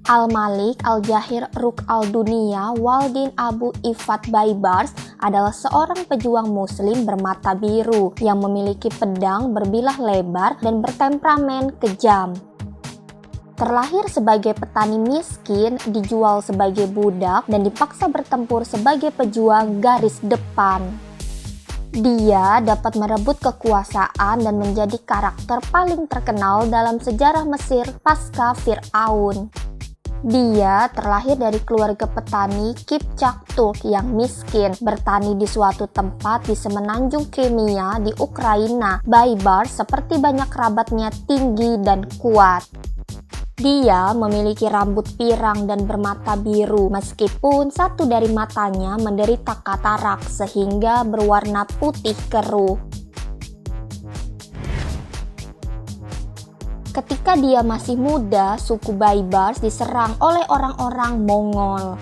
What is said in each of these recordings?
Al-Malik Al-Jahir Ruk al-Dunia Waldin Abu Ifat Baibars adalah seorang pejuang muslim bermata biru yang memiliki pedang berbilah lebar dan bertemperamen kejam. Terlahir sebagai petani miskin, dijual sebagai budak, dan dipaksa bertempur sebagai pejuang garis depan. Dia dapat merebut kekuasaan dan menjadi karakter paling terkenal dalam sejarah Mesir pasca Fir'aun. Dia terlahir dari keluarga petani Kipchak Turk yang miskin, bertani di suatu tempat di semenanjung Crimea di Ukraina. Baibars seperti banyak kerabatnya tinggi dan kuat. Dia memiliki rambut pirang dan bermata biru, meskipun satu dari matanya menderita katarak sehingga berwarna putih keruh. Ketika dia masih muda, suku Baibars diserang oleh orang-orang Mongol.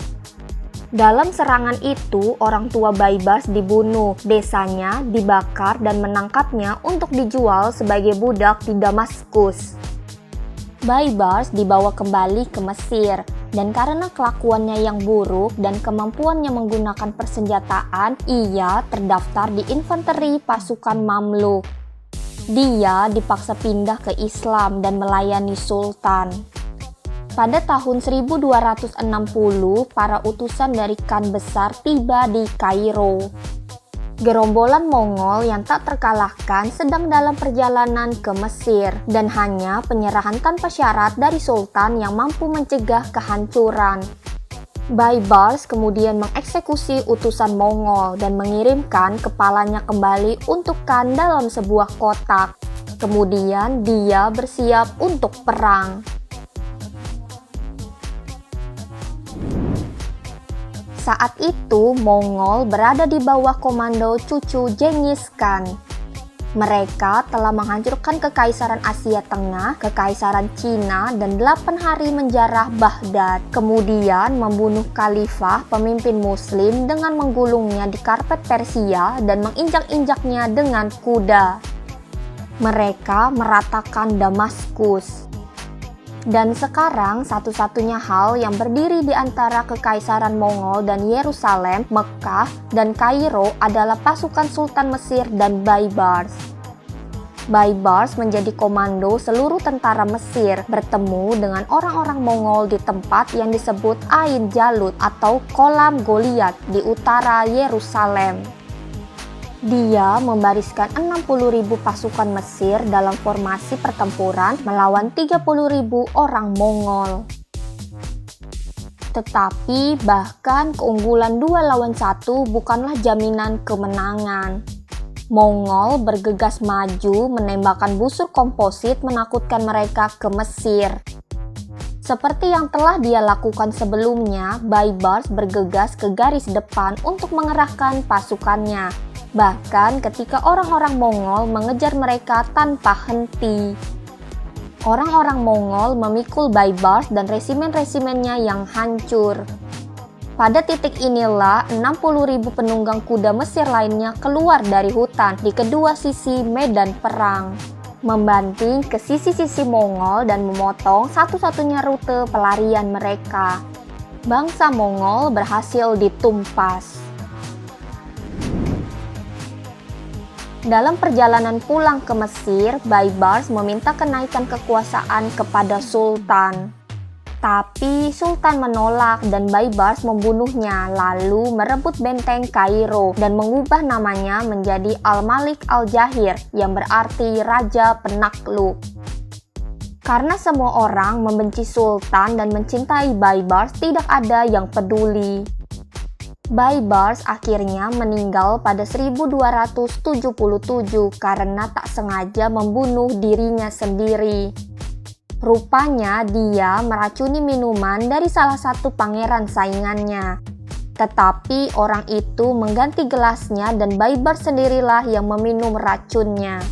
Dalam serangan itu, orang tua Baibars dibunuh, desanya dibakar dan menangkapnya untuk dijual sebagai budak di Damaskus. Baibars dibawa kembali ke Mesir, dan karena kelakuannya yang buruk dan kemampuannya menggunakan persenjataan, ia terdaftar di infanteri pasukan Mamluk. Dia dipaksa pindah ke Islam dan melayani Sultan. Pada tahun 1260, para utusan dari Khan Besar tiba di Kairo. Gerombolan Mongol yang tak terkalahkan sedang dalam perjalanan ke Mesir, dan hanya penyerahan tanpa syarat dari Sultan yang mampu mencegah kehancuran. Baibars kemudian mengeksekusi utusan Mongol dan mengirimkan kepalanya kembali untuk Khan dalam sebuah kotak. Kemudian dia bersiap untuk perang. Saat itu Mongol berada di bawah komando cucu Genghis Khan. Mereka telah menghancurkan Kekaisaran Asia Tengah, Kekaisaran Cina, dan 8 hari menjarah Baghdad. Kemudian membunuh khalifah pemimpin muslim dengan menggulungnya di karpet Persia dan menginjak-injaknya dengan kuda. Mereka meratakan Damaskus. Dan sekarang satu-satunya hal yang berdiri di antara Kekaisaran Mongol dan Yerusalem, Mekah, dan Kairo adalah pasukan Sultan Mesir dan Baibars. Baibars menjadi komando seluruh tentara Mesir, bertemu dengan orang-orang Mongol di tempat yang disebut Ain Jalut atau Kolam Goliat di utara Yerusalem. Dia membariskan 60.000 pasukan Mesir dalam formasi pertempuran melawan 30.000 orang Mongol. Tetapi bahkan keunggulan 2 lawan 1 bukanlah jaminan kemenangan. Mongol bergegas maju menembakkan busur komposit menakutkan mereka ke Mesir. Seperti yang telah dia lakukan sebelumnya, Baibars bergegas ke garis depan untuk mengerahkan pasukannya. Bahkan ketika orang-orang Mongol mengejar mereka tanpa henti. Orang-orang Mongol memikul Baibars dan resimen-resimennya yang hancur. Pada titik inilah 60.000 penunggang kuda Mesir lainnya keluar dari hutan di kedua sisi medan perang, membanting ke sisi-sisi Mongol dan memotong satu-satunya rute pelarian mereka. Bangsa Mongol berhasil ditumpas. Dalam perjalanan pulang ke Mesir, Baibars meminta kenaikan kekuasaan kepada Sultan. Tapi Sultan menolak dan Baibars membunuhnya, lalu merebut benteng Kairo dan mengubah namanya menjadi Al-Malik Al-Jahir yang berarti Raja Penakluk. Karena semua orang membenci Sultan dan mencintai Baibars, tidak ada yang peduli. Baibars akhirnya meninggal pada 1277 karena tak sengaja membunuh dirinya sendiri. Rupanya dia meracuni minuman dari salah satu pangeran saingannya. Tetapi orang itu mengganti gelasnya dan Baibars sendirilah yang meminum racunnya.